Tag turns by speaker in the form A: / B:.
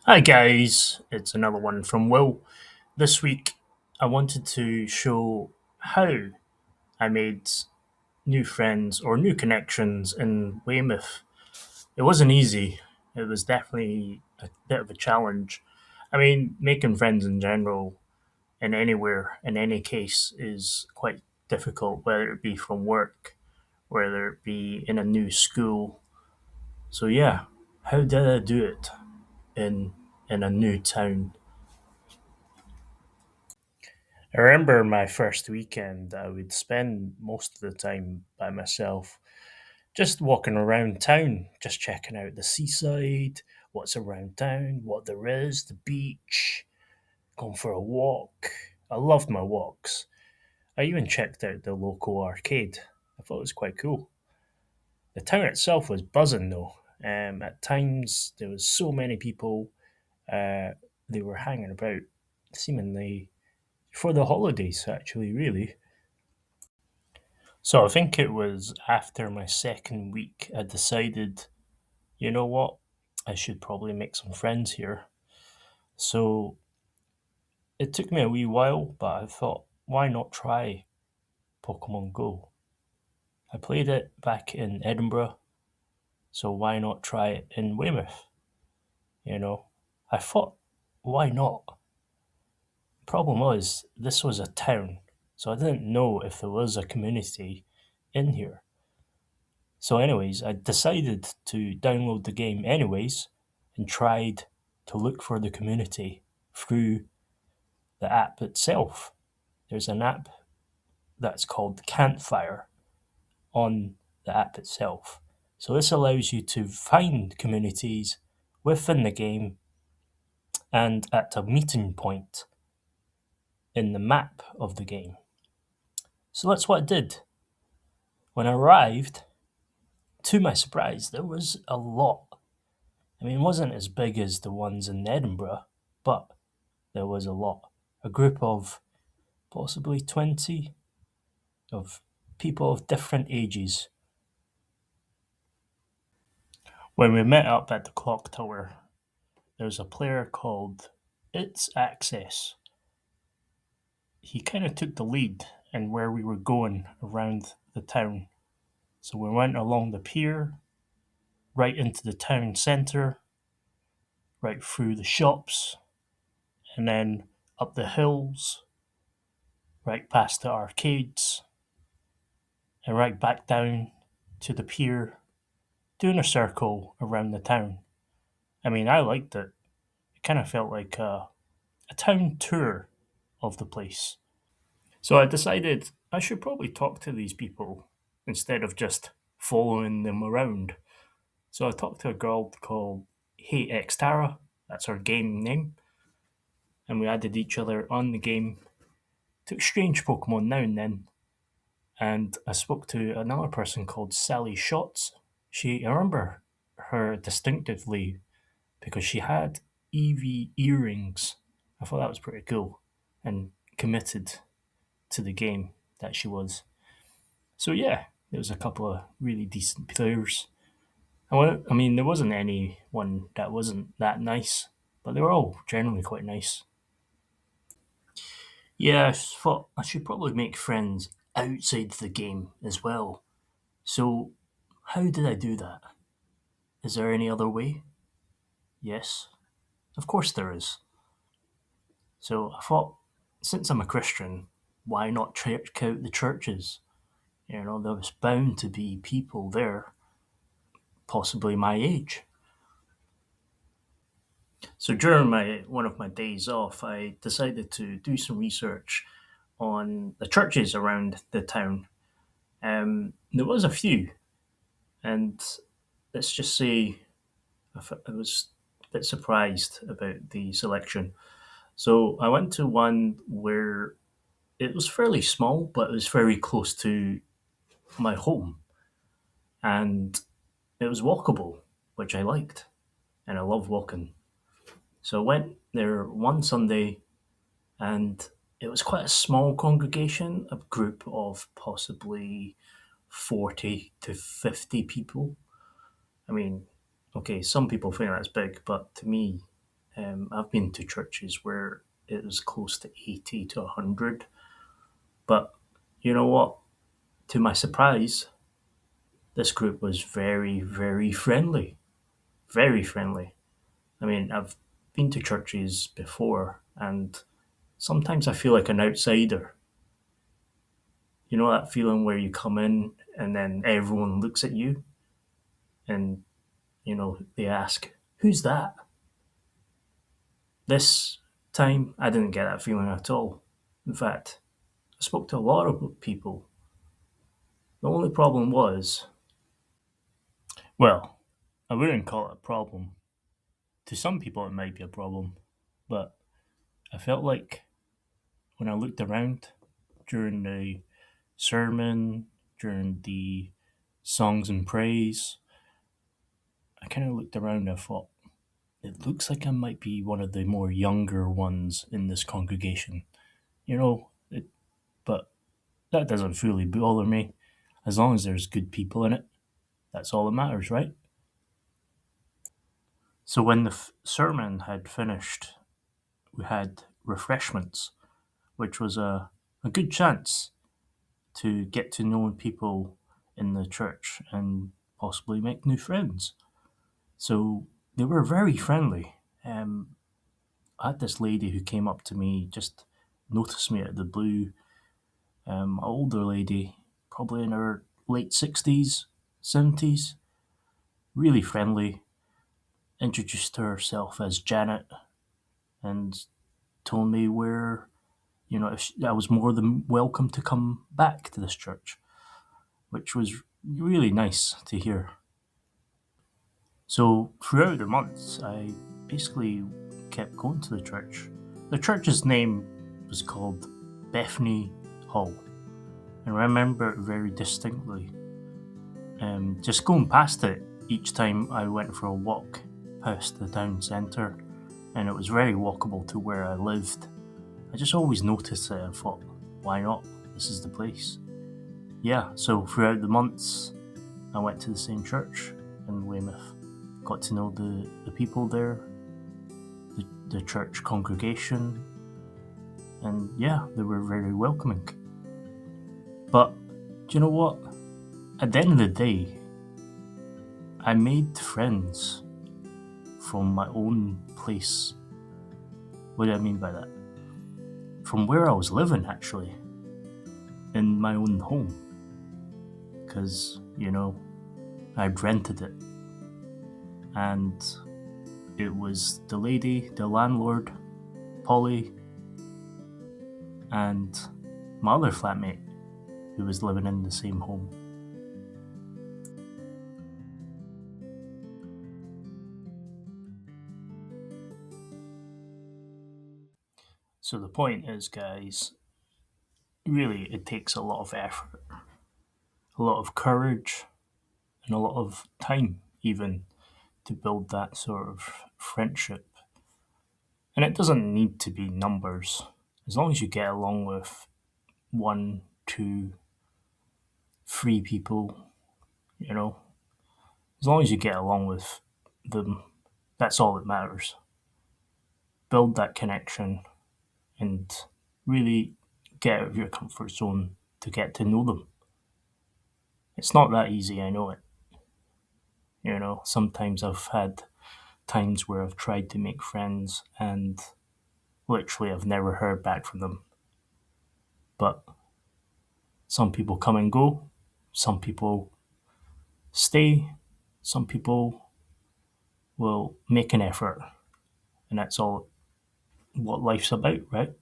A: Hi guys, it's another one from Will. This week I wanted to show how I made new friends or new connections in Weymouth. It wasn't easy, it was definitely a bit of a challenge. I mean, making friends in general, in anywhere, in any case, is quite difficult, whether it be from work, whether it be in a new school. So, yeah, how did I do it in, in a new town? I remember my first weekend, I would spend most of the time by myself, just walking around town, just checking out the seaside, what's around town, what there is, the beach, going for a walk. I loved my walks. I even checked out the local arcade. I thought it was quite cool. The town itself was buzzing though. At times, there was so many people. Uh, they were hanging about, seemingly for the holidays, actually, really. So I think it was after my second week, I decided, you know what, I should probably make some friends here. So it took me a wee while, but I thought, why not try Pokemon Go? I played it back in Edinburgh, so why not try it in Weymouth? You know, I thought, why not? Problem was, this was a town, so I didn't know if there was a community in here. So, anyways, I decided to download the game anyways and tried to look for the community through the app itself. There's an app that's called Campfire on the app itself. So, this allows you to find communities within the game and at a meeting point in the map of the game. So, that's what I did. When I arrived, to my surprise, there was a lot. I mean, it wasn't as big as the ones in Edinburgh, but there was a lot. A group of possibly 20 of people of different ages. When we met up at the clock tower, there was a player called It's Access. He kind of took the lead in where we were going around the town. So we went along the pier, right into the town centre, right through the shops, and then up the hills, right past the arcades, and right back down to the pier, doing a circle around the town. I mean, I liked it. It kind of felt like a town tour of the place. So I decided I should probably talk to these people instead of just following them around. So I talked to a girl called Hey X Tara, that's her game name, and we added each other on the game to exchange Pokemon now and then. And I spoke to another person called Sally Shots. I remember her distinctively because she had EV earrings. I thought that was pretty cool and committed to the game that she was. So yeah, there was a couple of really decent players. I mean, there wasn't anyone that wasn't that nice, but they were all generally quite nice. Yeah, I thought I should probably make friends outside the game as well. So, how did I do that? Is there any other way? Yes, of course there is. So I thought, since I'm a Christian, why not check out the churches? You know, there was bound to be people there, possibly my age. So during my one of my days off, I decided to do some research on the churches around the town. There was a few, and let's just say I was a bit surprised about the selection. So I went to one where it was fairly small, but it was very close to my home, and it was walkable, which I liked, and I love walking. So I went there one Sunday, and it was quite a small congregation, a group of possibly 40 to 50 people. I mean, okay, some people think that's big, but to me, I've been to churches where it was close to 80 to 100. But you know what? To my surprise, this group was very, very friendly. Very friendly. I mean, I've been to churches before, and sometimes I feel like an outsider. You know that feeling where you come in and then everyone looks at you and, they ask, "Who's that?" This time, I didn't get that feeling at all. In fact, I spoke to a lot of people. The only problem was, well, I wouldn't call it a problem. To some people, it might be a problem, but I felt like when I looked around during the sermon, during the songs and praise, I kind of looked around and I thought, it looks like I might be one of the more younger ones in this congregation. You know, but that doesn't fully bother me. As long as there's good people in it, that's all that matters, right? So when the sermon had finished, we had refreshments, which was a good chance to get to know people in the church and possibly make new friends. So they were very friendly. I had this lady who came up to me, just noticed me out of the blue. An older lady, probably in her late 60s, 70s, really friendly, introduced herself as Janet and told me where, if I was more than welcome to come back to this church, which was really nice to hear. So throughout the months, I basically kept going to the church. The church's name was called Bethany Hall, and I remember it very distinctly. Just going past it each time I went for a walk past the town centre, and it was very walkable to where I lived. I just always noticed it and thought, why not? This is the place. Yeah, so throughout the months, I went to the same church in Weymouth, got to know the people there, the church congregation, and yeah, they were very welcoming. But do you know what? At the end of the day, I made friends from my own place. What do I mean by that? From where I was living, actually, in my own home. Because, I'd rented it. And it was the lady, the landlord, Polly, and my other flatmate who was living in the same home. So the point is, guys, really it takes a lot of effort, a lot of courage, and a lot of time even to build that sort of friendship. And it doesn't need to be numbers. As long as you get along with one, two, three people, you know, as long as you get along with them, that's all that matters. Build that connection and really get out of your comfort zone to get to know them. It's not that easy, I know it. Sometimes I've had times where I've tried to make friends and literally I've never heard back from them. But some people come and go, some people stay, some people will make an effort, and that's all what life's about, right?